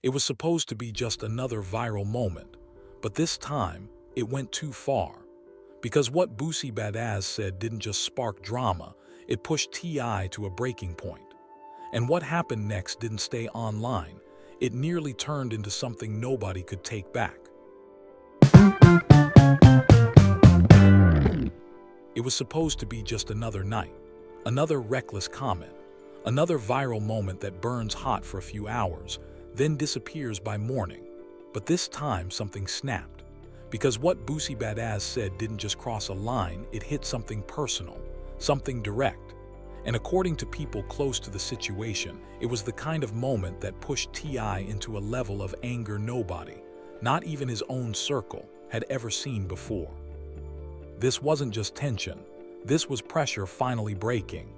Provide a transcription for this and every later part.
It was supposed to be just another viral moment, but this time, it went too far. Because what Boosie Badazz said didn't just spark drama, it pushed T.I to a breaking point. And what happened next didn't stay online, it nearly turned into something nobody could take back. It was supposed to be just another night, another reckless comment, another viral moment that burns hot for a few hours, then disappears by morning. But this time something snapped. Because what Boosie Badazz said didn't just cross a line, it hit something personal, something direct. And according to people close to the situation, it was the kind of moment that pushed T.I into a level of anger nobody, not even his own circle, had ever seen before. This wasn't just tension, this was pressure finally breaking.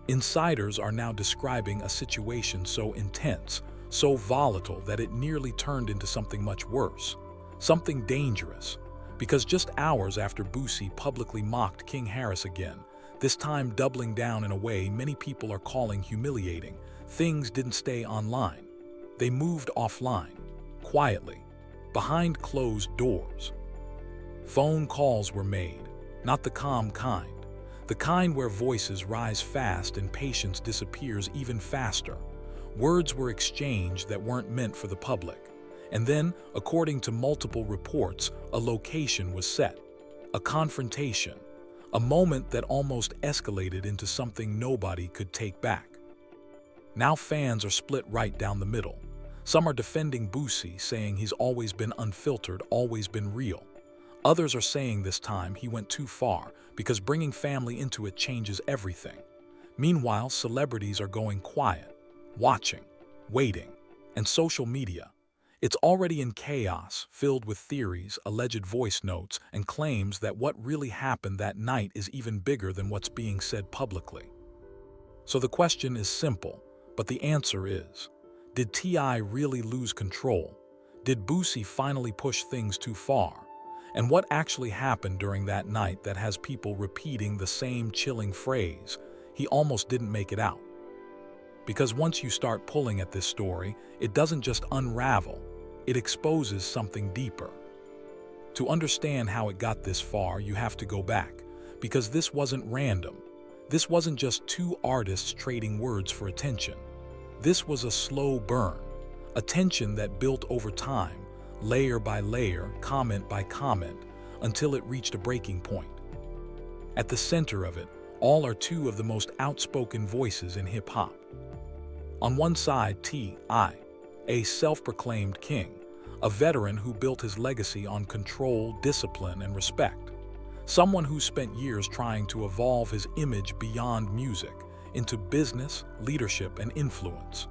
Insiders are now describing a situation so intense, so volatile that it nearly turned into something much worse, something dangerous. Because just hours after Boosie publicly mocked King Harris again, this time doubling down in a way many people are calling humiliating, things didn't stay online. They moved offline, quietly, behind closed doors. Phone calls were made, not the calm kind, the kind where voices rise fast and patience disappears even faster. Words were exchanged that weren't meant for the public. And then, according to multiple reports, a location was set, a confrontation, a moment that almost escalated into something nobody could take back. Now fans are split right down the middle. Some are defending Boosie, saying he's always been unfiltered, always been real. Others are saying this time he went too far because bringing family into it changes everything. Meanwhile, celebrities are going quiet, watching, waiting, and social media. It's already in chaos, filled with theories, alleged voice notes, and claims that what really happened that night is even bigger than what's being said publicly. So the question is simple, but the answer is, did T.I really lose control? Did Boosie finally push things too far? And what actually happened during that night that has people repeating the same chilling phrase, "He almost didn't make it out"? Because once you start pulling at this story, it doesn't just unravel, it exposes something deeper. To understand how it got this far, you have to go back, because this wasn't random. This wasn't just two artists trading words for attention. This was a slow burn, a tension that built over time, layer by layer, comment by comment, until it reached a breaking point. At the center of it all are two of the most outspoken voices in hip-hop. On one side, T.I, a self-proclaimed king, a veteran who built his legacy on control, discipline, and respect. Someone who spent years trying to evolve his image beyond music, into business, leadership, and influence.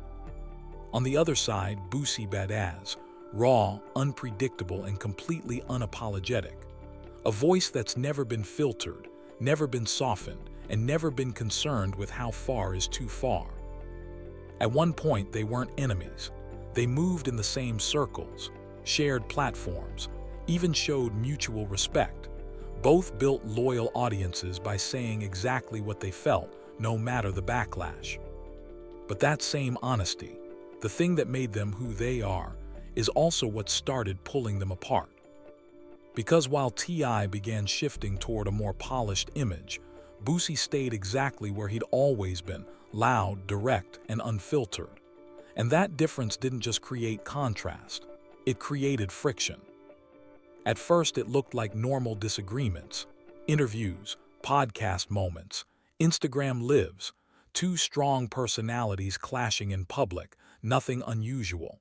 On the other side, Boosie Badazz, raw, unpredictable, and completely unapologetic. A voice that's never been filtered, never been softened, and never been concerned with how far is too far. At one point, they weren't enemies. They moved in the same circles, shared platforms, even showed mutual respect. Both built loyal audiences by saying exactly what they felt, no matter the backlash. But that same honesty, the thing that made them who they are, is also what started pulling them apart. Because while T.I began shifting toward a more polished image, Boosie stayed exactly where he'd always been, loud, direct, and unfiltered. And that difference didn't just create contrast, it created friction. At first it looked like normal disagreements, interviews, podcast moments, Instagram lives, two strong personalities clashing in public, nothing unusual.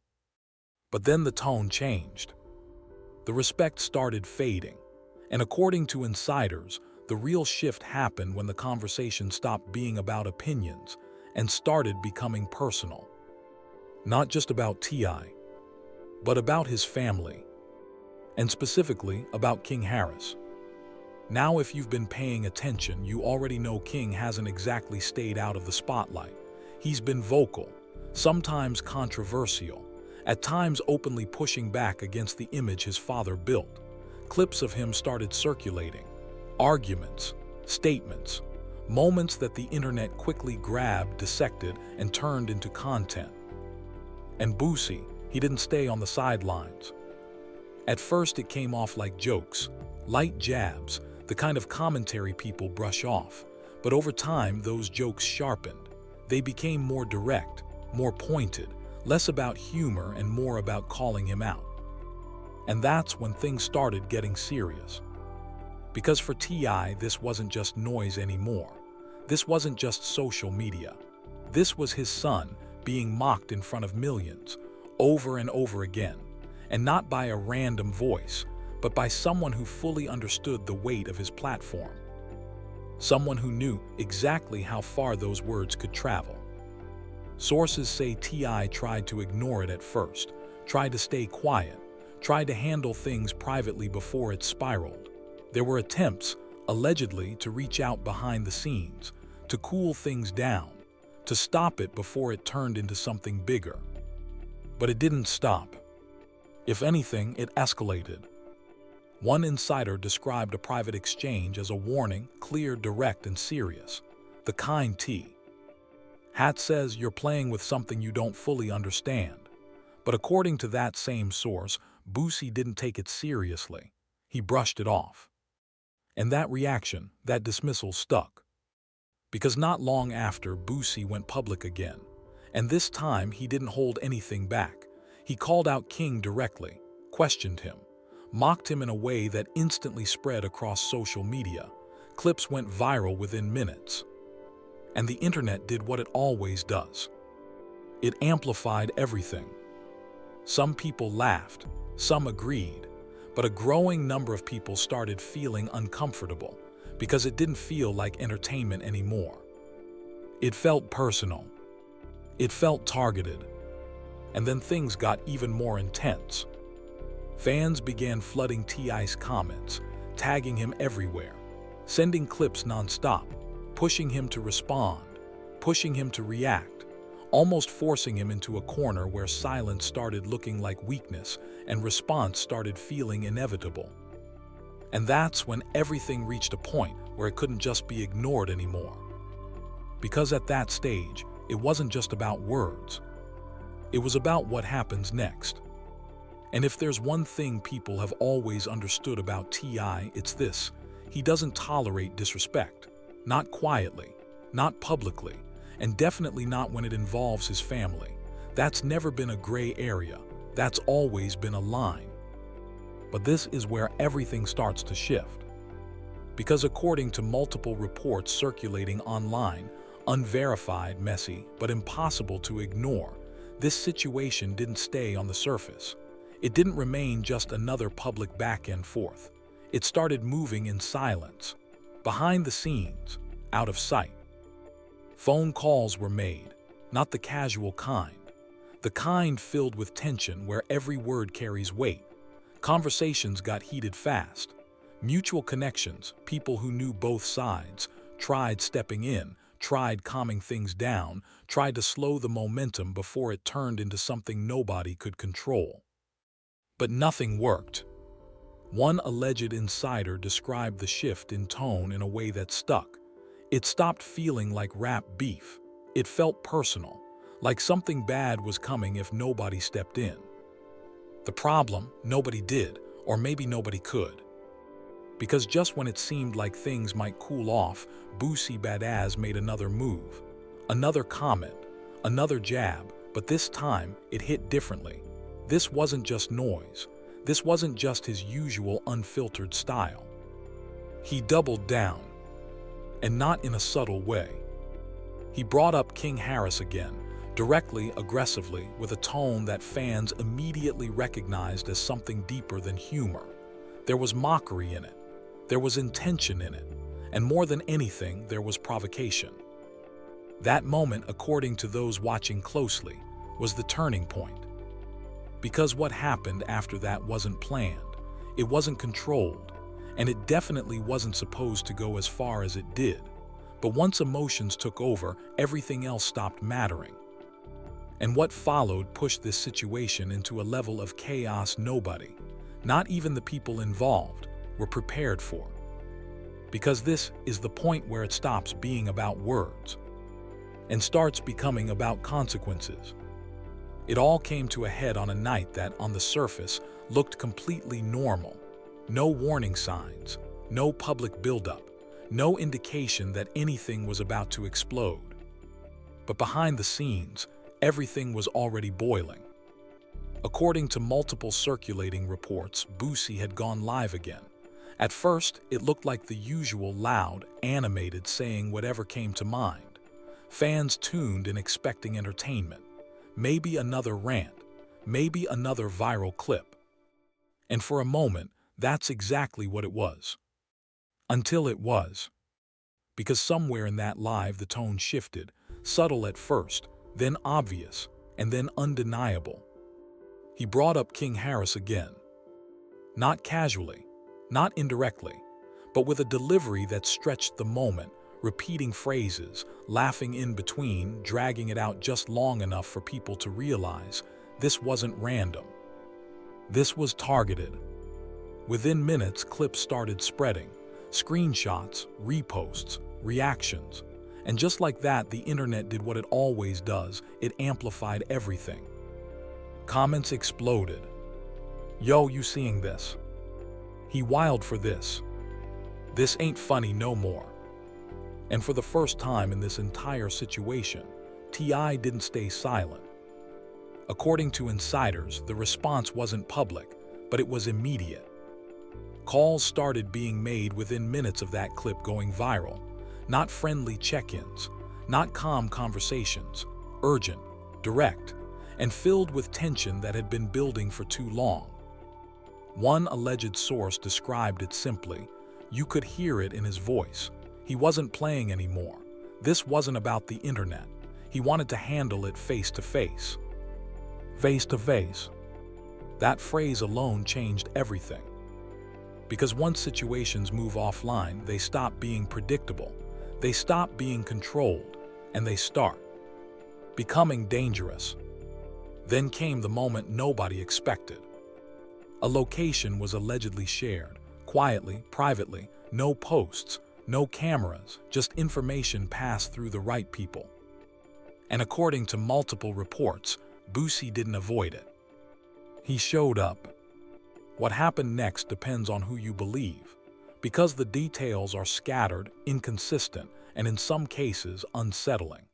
But then the tone changed. The respect started fading, and according to insiders, the real shift happened when the conversation stopped being about opinions and started becoming personal. Not just about T.I, but about his family, and specifically about King Harris. Now, if you've been paying attention, you already know King hasn't exactly stayed out of the spotlight. He's been vocal, sometimes controversial, at times openly pushing back against the image his father built. Clips of him started circulating, arguments, statements, moments that the internet quickly grabbed, dissected, and turned into content. And Boosie, He didn't stay on the sidelines. At first it came off like jokes, light jabs, the kind of commentary people brush off. But over time, those jokes sharpened. They became more direct, more pointed, less about humor and more about calling him out. And that's when things started getting serious. Because for T.I, this wasn't just noise anymore. This wasn't just social media. This was his son being mocked in front of millions, over and over again. And not by a random voice, but by someone who fully understood the weight of his platform. Someone who knew exactly how far those words could travel. Sources say T.I tried to ignore it at first, tried to stay quiet, tried to handle things privately before it spiraled. There were attempts, allegedly, to reach out behind the scenes, to cool things down, to stop it before it turned into something bigger. But it didn't stop. If anything, it escalated. One insider described a private exchange as a warning, clear, direct, and serious. The kind T. Hat says you're playing with something you don't fully understand. But according to that same source, Boosie didn't take it seriously. He brushed it off. And that reaction, that dismissal stuck. Because not long after, Boosie went public again. And this time, he didn't hold anything back. He called out King directly, questioned him, mocked him in a way that instantly spread across social media. Clips went viral within minutes. And the internet did what it always does. It amplified everything. Some people laughed, some agreed, but a growing number of people started feeling uncomfortable because it didn't feel like entertainment anymore. It felt personal. It felt targeted. And then things got even more intense. Fans began flooding T.I.'s comments, tagging him everywhere, sending clips nonstop, pushing him to respond, pushing him to react, almost forcing him into a corner where silence started looking like weakness and response started feeling inevitable. And that's when everything reached a point where it couldn't just be ignored anymore. Because at that stage, it wasn't just about words. It was about what happens next. And if there's one thing people have always understood about T.I, it's this: he doesn't tolerate disrespect. Not quietly, not publicly, and definitely not when it involves his family. That's never been a gray area. That's always been a line. But this is where everything starts to shift. Because according to multiple reports circulating online, unverified, messy, but impossible to ignore, this situation didn't stay on the surface. It didn't remain just another public back and forth. It started moving in silence, behind the scenes, out of sight. Phone calls were made, not the casual kind. The kind filled with tension where every word carries weight. Conversations got heated fast. Mutual connections, people who knew both sides, tried stepping in, tried calming things down, tried to slow the momentum before it turned into something nobody could control. But nothing worked. One alleged insider described the shift in tone in a way that stuck. It stopped feeling like rap beef. It felt personal, like something bad was coming if nobody stepped in. The problem, nobody did, or maybe nobody could. Because just when it seemed like things might cool off, Boosie Badazz made another move. Another comment, another jab, but this time it hit differently. This wasn't just noise. This wasn't just his usual unfiltered style. He doubled down, and not in a subtle way. He brought up King Harris again, directly, aggressively, with a tone that fans immediately recognized as something deeper than humor. There was mockery in it. There was intention in it. And more than anything, there was provocation. That moment, according to those watching closely, was the turning point. Because what happened after that wasn't planned, it wasn't controlled, and it definitely wasn't supposed to go as far as it did. But once emotions took over, everything else stopped mattering. And what followed pushed this situation into a level of chaos nobody, not even the people involved, were prepared for. Because this is the point where it stops being about words and starts becoming about consequences. It all came to a head on a night that, on the surface, looked completely normal. No warning signs, no public buildup, no indication that anything was about to explode. But behind the scenes, everything was already boiling. According to multiple circulating reports, Boosie had gone live again. At first, it looked like the usual loud, animated saying whatever came to mind. Fans tuned in expecting entertainment. Maybe another rant, maybe another viral clip. And for a moment, that's exactly what it was. Until it was. Because somewhere in that live the tone shifted, subtle at first, then obvious, and then undeniable. He brought up King Harris again. Not casually, not indirectly, but with a delivery that stretched the moment, repeating phrases, laughing in between, dragging it out just long enough for people to realize this wasn't random. This was targeted. Within minutes, clips started spreading, screenshots, reposts, reactions. And just like that, the internet did what it always does, it amplified everything. Comments exploded. Yo, you seeing this? He wild for this. This ain't funny no more. And for the first time in this entire situation, T.I didn't stay silent. According to insiders, the response wasn't public, but it was immediate. Calls started being made within minutes of that clip going viral. Not friendly check-ins, not calm conversations, urgent, direct, and filled with tension that had been building for too long. One alleged source described it simply. You could hear it in his voice. He wasn't playing anymore. This wasn't about the internet. He wanted to handle it face to face. Face to face. That phrase alone changed everything. Because once situations move offline, they stop being predictable. They stop being controlled, and they start becoming dangerous. Then came the moment nobody expected. A location was allegedly shared, quietly, privately, no posts, no cameras, just information passed through the right people. And according to multiple reports, Boosie didn't avoid it. He showed up. What happened next depends on who you believe, because the details are scattered, inconsistent, and in some cases unsettling.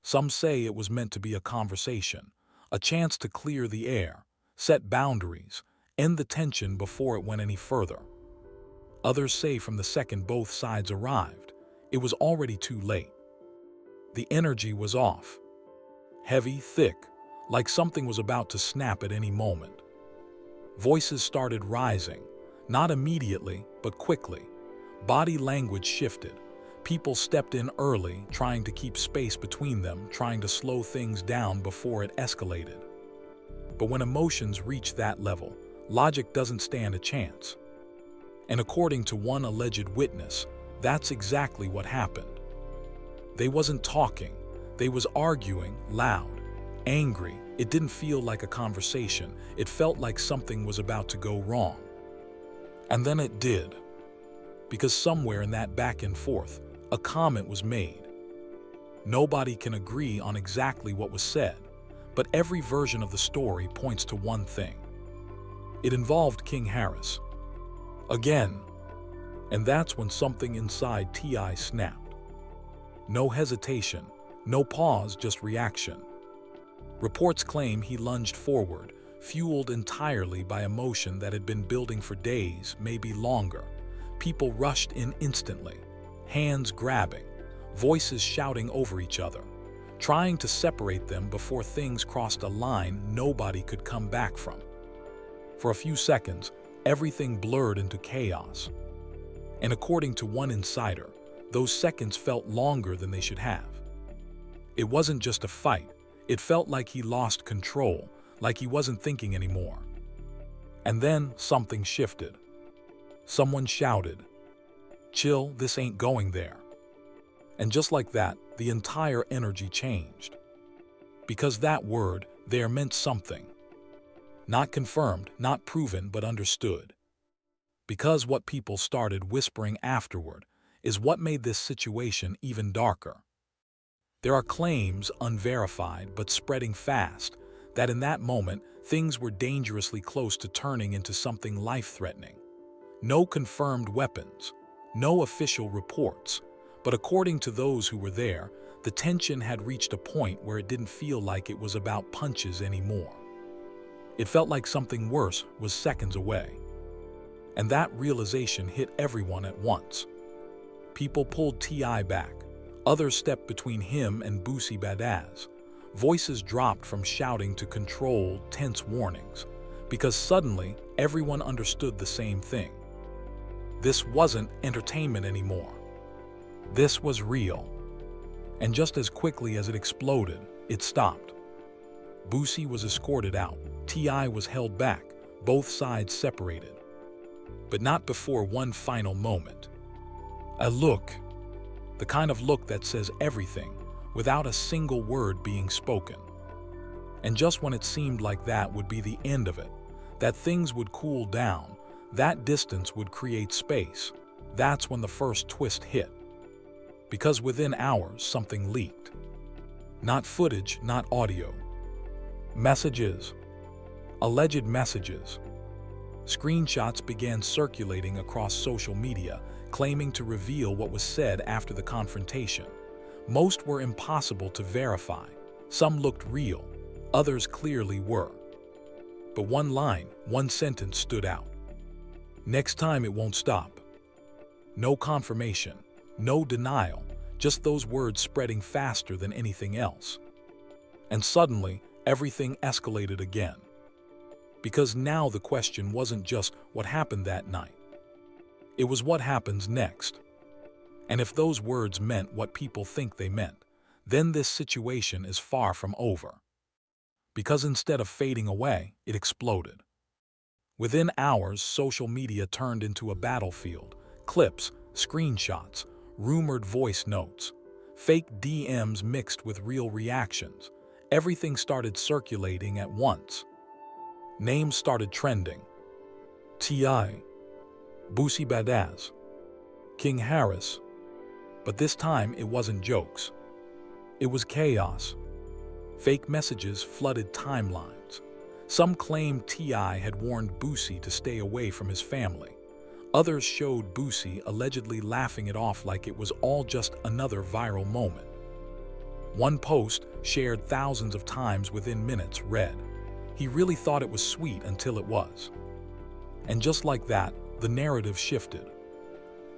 Some say it was meant to be a conversation, a chance to clear the air, set boundaries, end the tension before it went any further. Others say from the second both sides arrived, it was already too late. The energy was off. Heavy, thick, like something was about to snap at any moment. Voices started rising, not immediately, but quickly. Body language shifted. People stepped in early, trying to keep space between them, trying to slow things down before it escalated. But when emotions reach that level, logic doesn't stand a chance. And according to one alleged witness, that's exactly what happened. They wasn't talking, they was arguing, loud, angry. It didn't feel like a conversation, it felt like something was about to go wrong. And then it did. Because somewhere in that back and forth, a comment was made. Nobody can agree on exactly what was said, but every version of the story points to one thing. It involved King Harris. Again. And that's when something inside T.I snapped. No hesitation, no pause, just reaction. Reports claim he lunged forward, fueled entirely by emotion that had been building for days, maybe longer. People rushed in instantly, hands grabbing, voices shouting over each other, trying to separate them before things crossed a line nobody could come back from. For a few seconds, everything blurred into chaos. And according to one insider, those seconds felt longer than they should have. It wasn't just a fight, it felt like he lost control, like he wasn't thinking anymore. And then something shifted. Someone shouted, "Chill, this ain't going there." And just like that, the entire energy changed. Because that word, there, meant something. Not confirmed, not proven, but understood. Because what people started whispering afterward is what made this situation even darker. There are claims, unverified but spreading fast, that in that moment, things were dangerously close to turning into something life-threatening. No confirmed weapons, no official reports, but according to those who were there, the tension had reached a point where it didn't feel like it was about punches anymore. It felt like something worse was seconds away. And that realization hit everyone at once. People pulled T.I back. Others stepped between him and Boosie Badazz. Voices dropped from shouting to controlled, tense warnings, because suddenly everyone understood the same thing. This wasn't entertainment anymore. This was real. And just as quickly as it exploded, it stopped. Boosie was escorted out. T.I was held back, both sides separated. But not before one final moment. A look. The kind of look that says everything, without a single word being spoken. And just when it seemed like that would be the end of it, that things would cool down, that distance would create space, that's when the first twist hit. Because within hours, something leaked. Not footage, not audio. Messages. Alleged messages. Screenshots began circulating across social media, claiming to reveal what was said after the confrontation. Most were impossible to verify. Some looked real, others clearly were. But one line, one sentence stood out. Next time it won't stop. No confirmation, no denial, just those words spreading faster than anything else. And suddenly, everything escalated again. Because now the question wasn't just what happened that night. It was what happens next. And if those words meant what people think they meant, then this situation is far from over. Because instead of fading away, it exploded. Within hours, social media turned into a battlefield. Clips, screenshots, rumored voice notes, fake DMs mixed with real reactions. Everything started circulating at once. Names started trending. T.I, Boosie Badazz, King Harris. But this time it wasn't jokes. It was chaos. Fake messages flooded timelines. Some claimed T.I had warned Boosie to stay away from his family. Others showed Boosie allegedly laughing it off like it was all just another viral moment. One post, shared thousands of times within minutes, read, "He really thought it was sweet until it was." And just like that, the narrative shifted.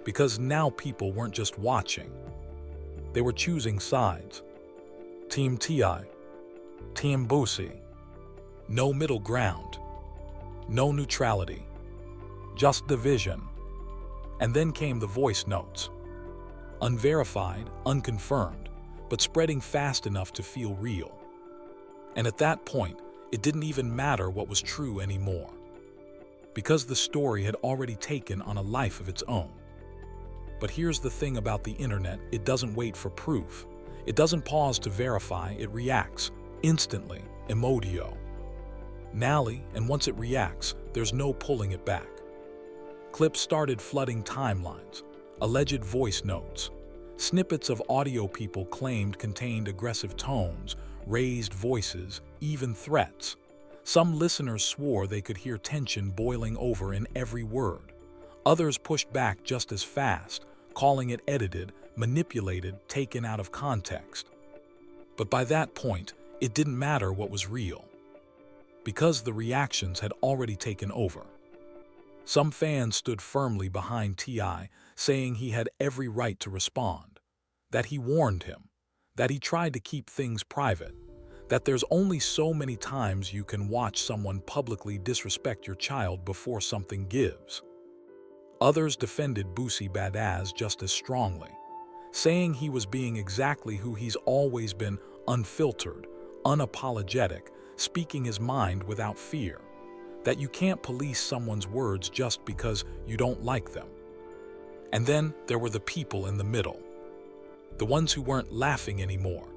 Because now people weren't just watching. They were choosing sides. Team T.I, Team Boosie. No middle ground. No neutrality. Just division. And then came the voice notes. Unverified, unconfirmed, but spreading fast enough to feel real. And at that point, it didn't even matter what was true anymore. Because the story had already taken on a life of its own. But here's the thing about the internet, it doesn't wait for proof. It doesn't pause to verify, it reacts, instantly, emodio. Nally, and once it reacts, there's no pulling it back. Clips started flooding timelines, alleged voice notes. Snippets of audio people claimed contained aggressive tones, raised voices, even threats. Some listeners swore they could hear tension boiling over in every word. Others pushed back just as fast, calling it edited, manipulated, taken out of context. But by that point, it didn't matter what was real. Because the reactions had already taken over. Some fans stood firmly behind T.I, saying he had every right to respond, that he warned him, that he tried to keep things private, that there's only so many times you can watch someone publicly disrespect your child before something gives. Others defended Boosie Badazz just as strongly, saying he was being exactly who he's always been, unfiltered, unapologetic, speaking his mind without fear, that you can't police someone's words just because you don't like them. And then there were the people in the middle, the ones who weren't laughing anymore.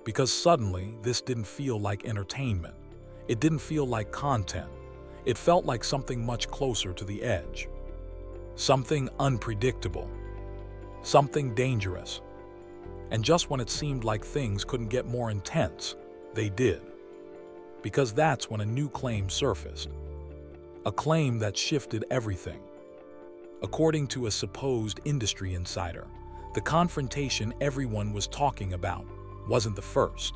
Because suddenly, this didn't feel like entertainment. It didn't feel like content. It felt like something much closer to the edge. Something unpredictable. Something dangerous. And just when it seemed like things couldn't get more intense, they did. because that's when a new claim surfaced. A claim that shifted everything. According to a supposed industry insider, the confrontation everyone was talking about wasn't the first.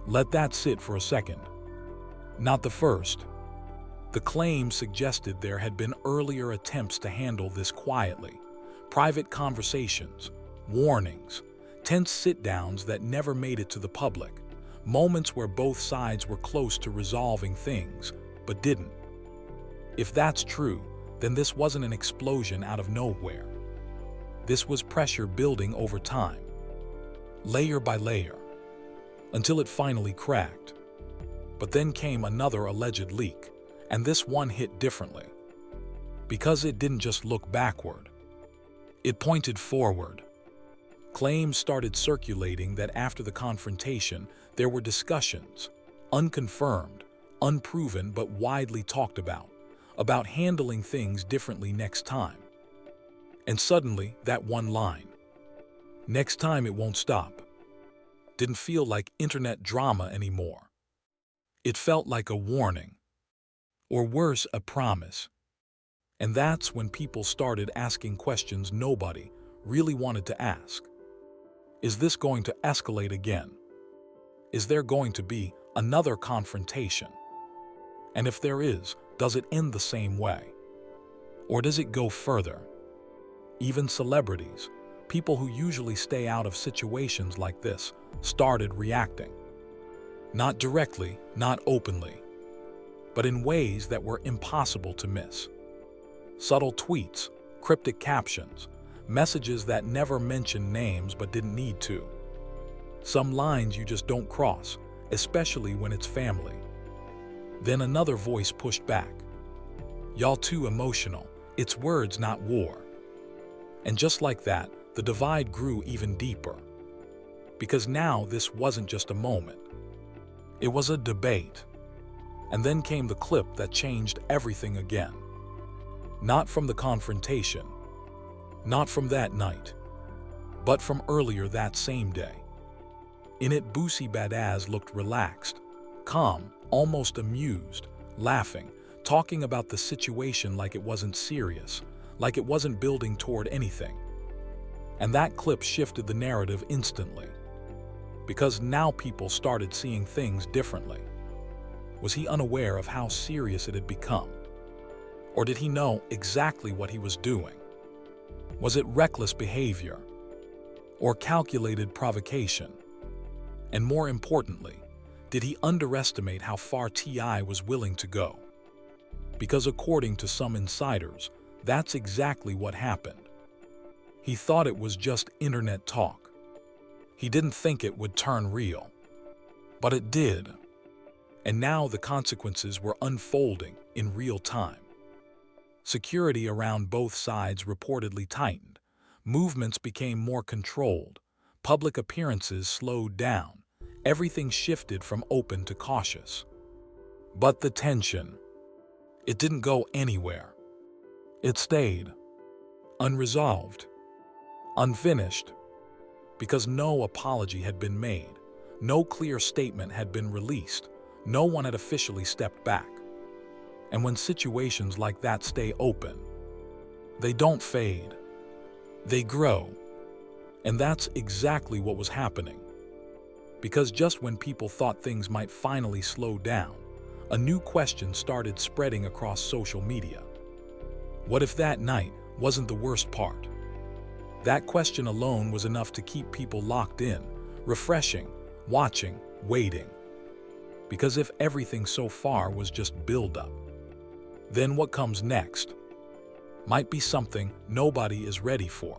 Let that sit for a second. Not the first. The claim suggested there had been earlier attempts to handle this quietly. Private conversations, warnings, tense sit-downs that never made it to the public. Moments where both sides were close to resolving things, but didn't. If that's true, then this wasn't an explosion out of nowhere. This was pressure building over time, layer by layer, until it finally cracked. But then came another alleged leak, and this one hit differently. Because it didn't just look backward. It pointed forward. Claims started circulating that after the confrontation, there were discussions, unconfirmed, unproven but widely talked about handling things differently next time. And suddenly, that one line, "Next time it won't stop," didn't feel like internet drama anymore. It felt like a warning, or worse, a promise. And that's when people started asking questions nobody really wanted to ask. Is this going to escalate again? Is there going to be another confrontation? And if there is, does it end the same way? Or does it go further? Even celebrities, people who usually stay out of situations like this, started reacting. Not directly, not openly, but in ways that were impossible to miss. Subtle tweets, cryptic captions, messages that never mentioned names but didn't need to. Some lines you just don't cross, especially when it's family. Then another voice pushed back. "Y'all too emotional. It's words, not war." And just like that, the divide grew even deeper. Because now this wasn't just a moment. It was a debate. And then came the clip that changed everything again. Not from the confrontation, not from that night, but from earlier that same day. In it, Boosie Badazz looked relaxed, calm, almost amused, laughing, talking about the situation like it wasn't serious, like it wasn't building toward anything. And that clip shifted the narrative instantly. Because now people started seeing things differently. Was he unaware of how serious it had become? Or did he know exactly what he was doing? Was it reckless behavior? Or calculated provocation? And more importantly, did he underestimate how far T.I was willing to go? Because according to some insiders, that's exactly what happened. He thought it was just internet talk. He didn't think it would turn real. But it did. And now the consequences were unfolding in real time. Security around both sides reportedly tightened. Movements became more controlled. Public appearances slowed down. Everything shifted from open to cautious. But the tension, it didn't go anywhere. It stayed. Unresolved. Unfinished. Because no apology had been made. No clear statement had been released. No one had officially stepped back. And when situations like that stay open, they don't fade. They grow. And that's exactly what was happening. Because just when people thought things might finally slow down, a new question started spreading across social media. What if that night wasn't the worst part? That question alone was enough to keep people locked in, refreshing, watching, waiting. Because if everything so far was just build-up, then what comes next might be something nobody is ready for.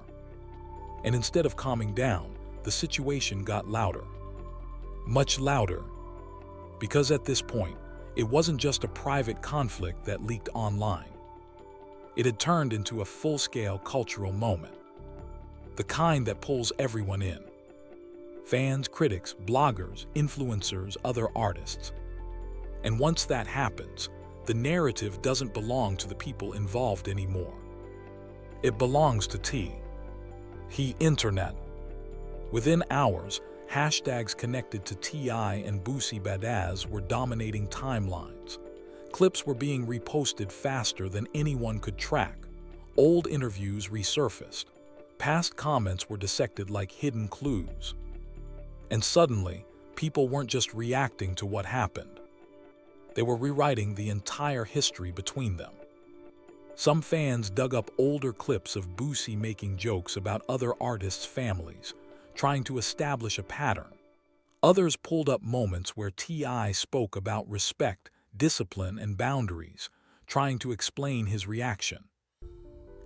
And instead of calming down, the situation got louder. Much louder. Because at this point, it wasn't just a private conflict that leaked online. It had turned into a full-scale cultural moment. The kind that pulls everyone in. Fans, critics, bloggers, influencers, other artists. And once that happens, the narrative doesn't belong to the people involved anymore. It belongs to T. He internet. Within hours, hashtags connected to T.I and Boosie Badazz were dominating timelines. Clips were being reposted faster than anyone could track. Old interviews resurfaced. Past comments were dissected like hidden clues. And suddenly, people weren't just reacting to what happened. They were rewriting the entire history between them. Some fans dug up older clips of Boosie making jokes about other artists' families, trying to establish a pattern. Others pulled up moments where T.I spoke about respect, discipline, and boundaries, trying to explain his reaction.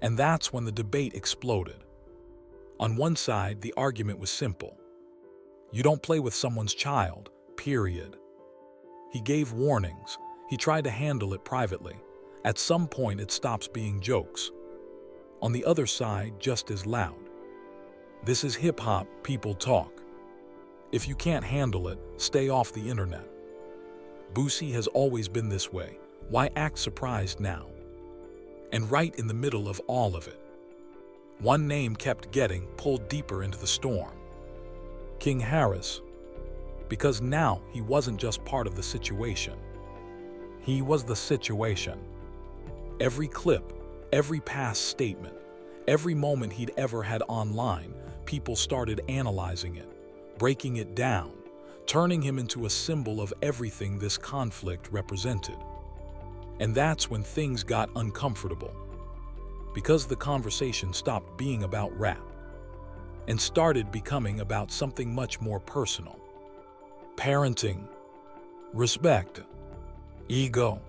And that's when the debate exploded. On one side, the argument was simple. You don't play with someone's child, period. He gave warnings. He tried to handle it privately. At some point, it stops being jokes. On the other side, just as loud. This is hip-hop, people talk. If you can't handle it, stay off the internet. Boosie has always been this way. Why act surprised now? And right in the middle of all of it, one name kept getting pulled deeper into the storm. King Harris. Because now he wasn't just part of the situation. He was the situation. Every clip, every past statement, every moment he'd ever had online, people started analyzing it, breaking it down, turning him into a symbol of everything this conflict represented. And that's when things got uncomfortable. Because the conversation stopped being about rap and started becoming about something much more personal. Parenting, respect, ego.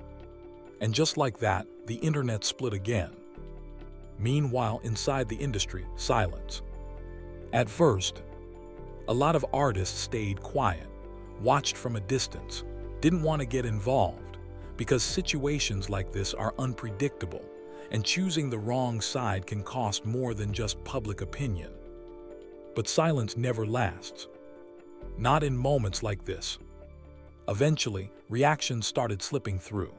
And just like that, the internet split again. Meanwhile, inside the industry, silence. At first, a lot of artists stayed quiet, watched from a distance, didn't want to get involved, because situations like this are unpredictable, and choosing the wrong side can cost more than just public opinion. But silence never lasts. Not in moments like this. Eventually, reactions started slipping through.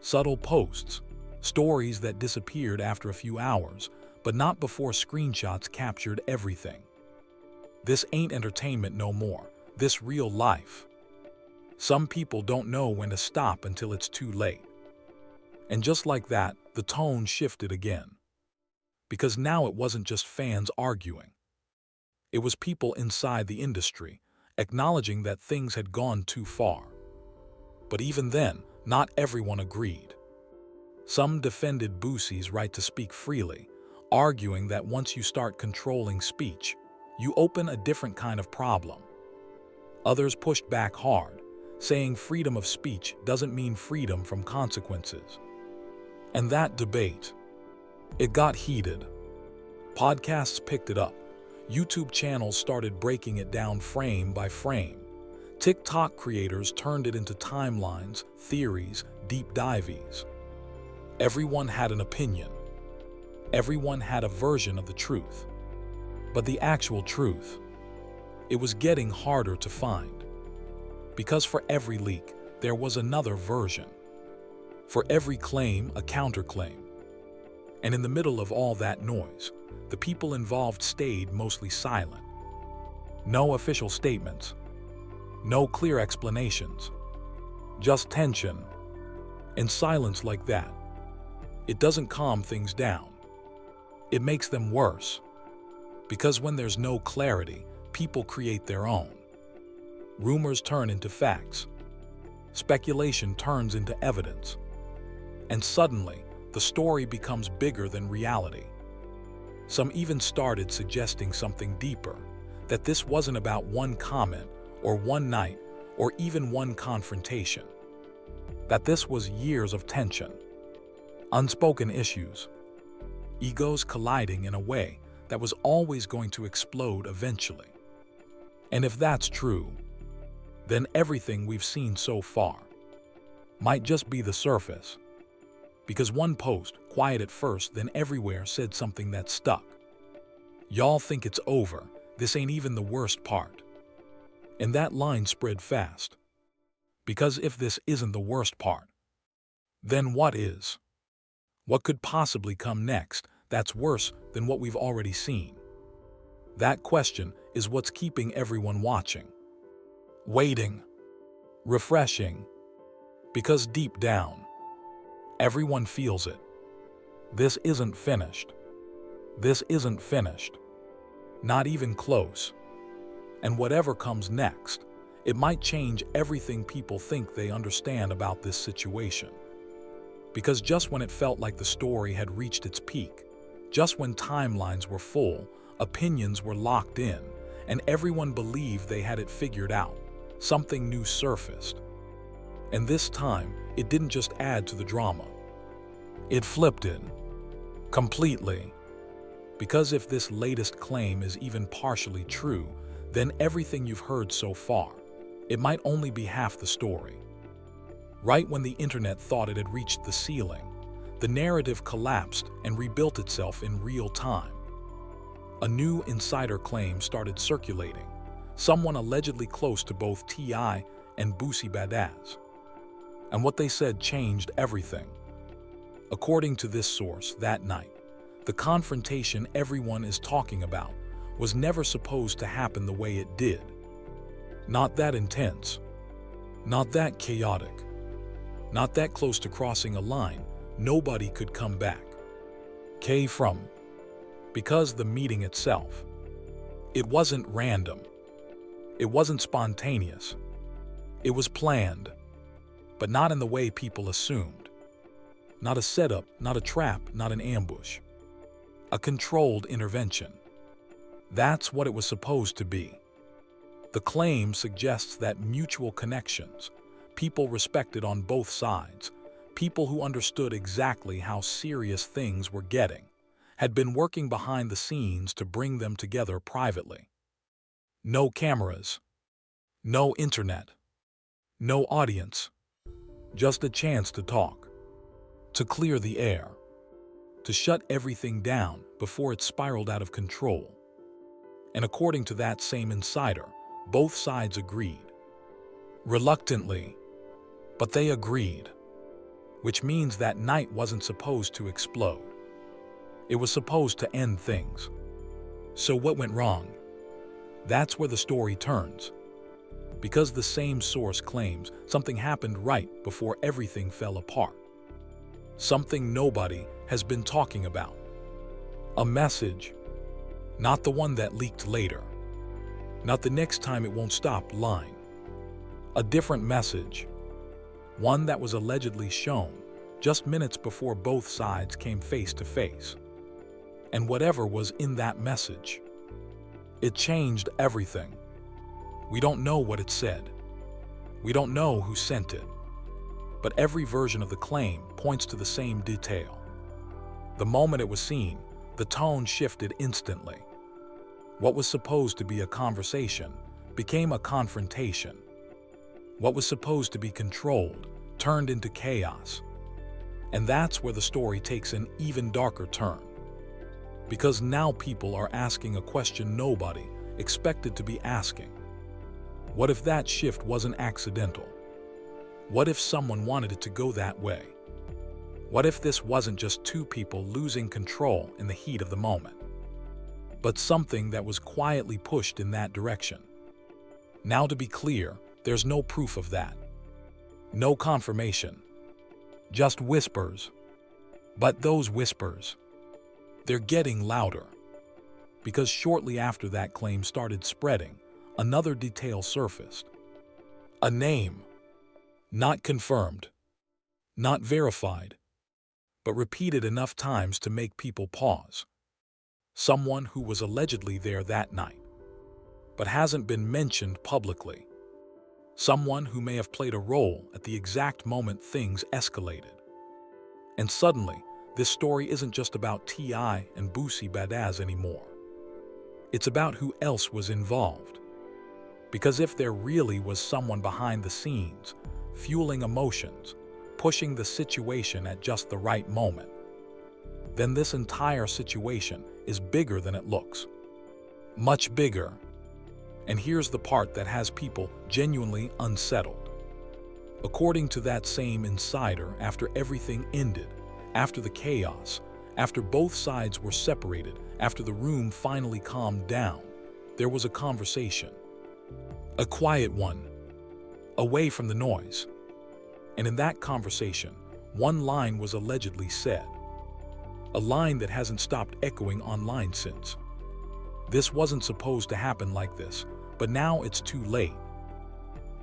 Subtle posts, stories that disappeared after a few hours, but not before screenshots captured everything. This ain't entertainment no more. This real life. Some people don't know when to stop until it's too late. And just like that, the tone shifted again. Because now it wasn't just fans arguing. It was people inside the industry, acknowledging that things had gone too far. But even then, not everyone agreed. Some defended Boosie's right to speak freely, arguing that once you start controlling speech, you open a different kind of problem. Others pushed back hard, saying freedom of speech doesn't mean freedom from consequences. And that debate, it got heated. Podcasts picked it up. YouTube channels started breaking it down frame by frame. TikTok creators turned it into timelines, theories, deep dives. Everyone had an opinion. Everyone had a version of the truth. But the actual truth, it was getting harder to find. Because for every leak, there was another version. For every claim, a counterclaim. And in the middle of all that noise, the people involved stayed mostly silent. No official statements. No clear explanations. Just tension. And silence like that, it doesn't calm things down. It makes them worse. Because when there's no clarity, people create their own. Rumors turn into facts. Speculation turns into evidence. And suddenly, the story becomes bigger than reality. Some even started suggesting something deeper, that this wasn't about one comment, or one night, or even one confrontation. That this was years of tension, unspoken issues, egos colliding in a way that was always going to explode eventually. And if that's true, then everything we've seen so far might just be the surface. Because one post, quiet at first, then everywhere, said something that stuck. Y'all think it's over, this ain't even the worst part. And that line spread fast. Because if this isn't the worst part, then what is? What could possibly come next that's worse than what we've already seen? That question, is what's keeping everyone watching, waiting, refreshing, because deep down, everyone feels it. This isn't finished. This isn't finished. Not even close. And whatever comes next, it might change everything people think they understand about this situation. Because just when it felt like the story had reached its peak, just when timelines were full, opinions were locked in, and everyone believed they had it figured out, something new surfaced. And this time, it didn't just add to the drama. It flipped it. Completely. Because if this latest claim is even partially true, then everything you've heard so far, it might only be half the story. Right when the internet thought it had reached the ceiling, the narrative collapsed and rebuilt itself in real time. A new insider claim started circulating, someone allegedly close to both T.I and Boosie Badazz. And what they said changed everything. According to this source, that night, the confrontation everyone is talking about was never supposed to happen the way it did. Not that intense. Not that chaotic. Not that close to crossing a line nobody could come back. Because the meeting itself, it wasn't random. It wasn't spontaneous. It was planned, but not in the way people assumed. Not a setup, not a trap, not an ambush. A controlled intervention. That's what it was supposed to be. The claim suggests that mutual connections, people respected on both sides, people who understood exactly how serious things were getting, had been working behind the scenes to bring them together privately. No cameras, no internet, no audience, just a chance to talk, to clear the air, to shut everything down before it spiraled out of control. And according to that same insider, both sides agreed. Reluctantly, but they agreed. Which means that night wasn't supposed to explode. It was supposed to end things. So what went wrong? That's where the story turns. Because the same source claims something happened right before everything fell apart. Something nobody has been talking about. A message. Not the one that leaked later. Not the next time it won't stop line. A different message. One that was allegedly shown just minutes before both sides came face to face. And whatever was in that message, it changed everything. We don't know what it said. We don't know who sent it. But every version of the claim points to the same detail. The moment it was seen, the tone shifted instantly. What was supposed to be a conversation became a confrontation. What was supposed to be controlled turned into chaos. And that's where the story takes an even darker turn. Because now people are asking a question nobody expected to be asking. What if that shift wasn't accidental? What if someone wanted it to go that way? What if this wasn't just two people losing control in the heat of the moment, but something that was quietly pushed in that direction? Now, to be clear, there's no proof of that. No confirmation. Just whispers. But those whispers, they're getting louder. Because shortly after that claim started spreading, another detail surfaced. A name. Not confirmed. Not verified. But repeated enough times to make people pause. Someone who was allegedly there that night, but hasn't been mentioned publicly. Someone who may have played a role at the exact moment things escalated. And suddenly, this story isn't just about T.I and Boosie Badazz anymore. It's about who else was involved. Because if there really was someone behind the scenes, fueling emotions, pushing the situation at just the right moment, then this entire situation is bigger than it looks. Much bigger. And here's the part that has people genuinely unsettled. According to that same insider, after everything ended, after the chaos, after both sides were separated, after the room finally calmed down, there was a conversation. A quiet one, away from the noise. And in that conversation, one line was allegedly said. A line that hasn't stopped echoing online since. This wasn't supposed to happen like this, but now it's too late.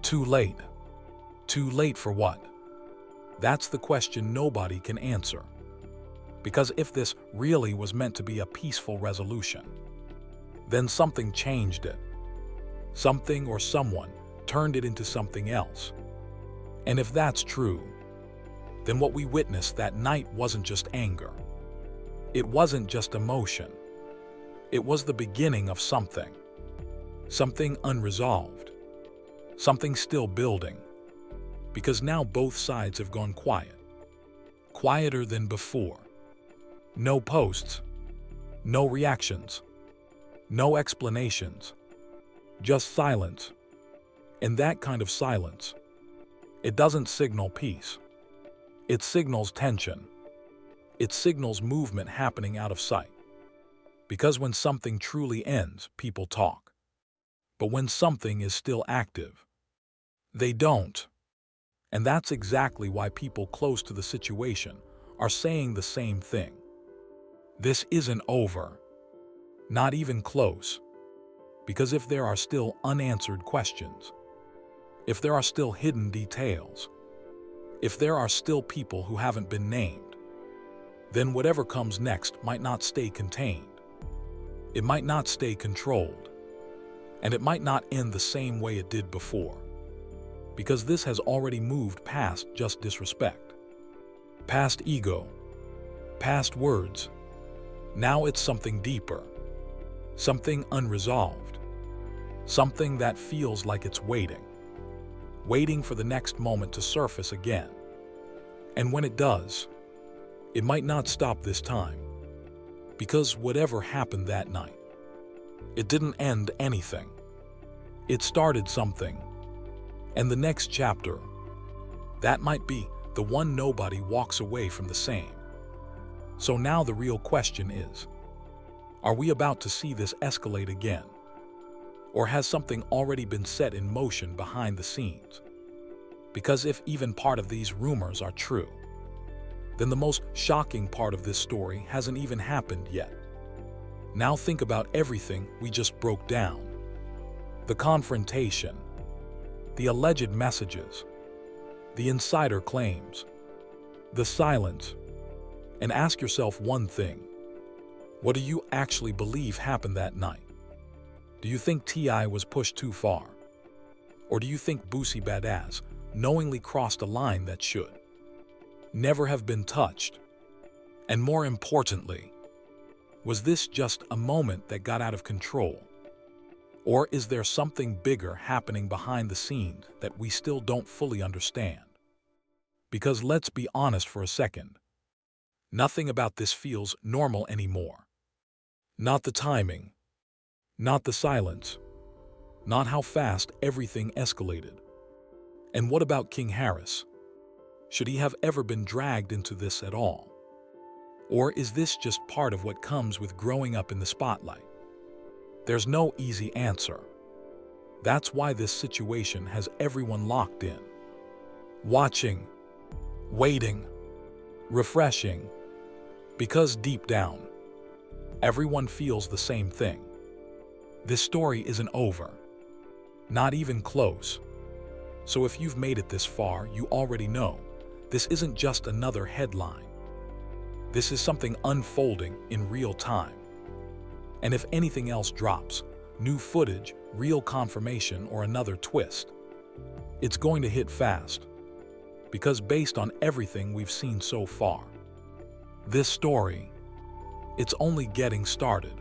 Too late. Too late for what? That's the question nobody can answer. Because if this really was meant to be a peaceful resolution, then something changed it. Something or someone turned it into something else. And if that's true, then what we witnessed that night wasn't just anger. It wasn't just emotion. It was the beginning of something. Something unresolved. Something still building. Because now both sides have gone quiet. Quieter than before. No posts. No reactions. No explanations. Just silence. And that kind of silence, it doesn't signal peace. It signals tension. It signals movement happening out of sight. Because when something truly ends, people talk. But when something is still active, they don't. And that's exactly why people close to the situation are saying the same thing. This isn't over. Not even close. Because if there are still unanswered questions, if there are still hidden details, if there are still people who haven't been named, then whatever comes next might not stay contained. It might not stay controlled. And it might not end the same way it did before. Because this has already moved past just disrespect, past ego, past words. Now it's something deeper, something unresolved, something that feels like it's waiting for the next moment to surface again. And when it does, it might not stop this time. Because whatever happened that night, it didn't end anything. It started something. And the next chapter, that might be the one nobody walks away from the same. So now the real question is, are we about to see this escalate again? Or has something already been set in motion behind the scenes? Because if even part of these rumors are true, then the most shocking part of this story hasn't even happened yet. Now think about everything we just broke down. The confrontation, the alleged messages, the insider claims, the silence, and ask yourself one thing. What do you actually believe happened that night? Do you think T.I was pushed too far? Or do you think Boosie Badazz knowingly crossed a line that should never have been touched? And more importantly, was this just a moment that got out of control? Or is there something bigger happening behind the scenes that we still don't fully understand? Because let's be honest for a second, nothing about this feels normal anymore. Not the timing, not the silence, not how fast everything escalated. And what about King Harris? Should he have ever been dragged into this at all? Or is this just part of what comes with growing up in the spotlight? There's no easy answer. That's why this situation has everyone locked in. Watching, waiting, refreshing. Because deep down, everyone feels the same thing. This story isn't over. Not even close. So if you've made it this far, you already know this isn't just another headline. This is something unfolding in real time. And if anything else drops, new footage, real confirmation, or another twist, it's going to hit fast. Because based on everything we've seen so far, this story, it's only getting started.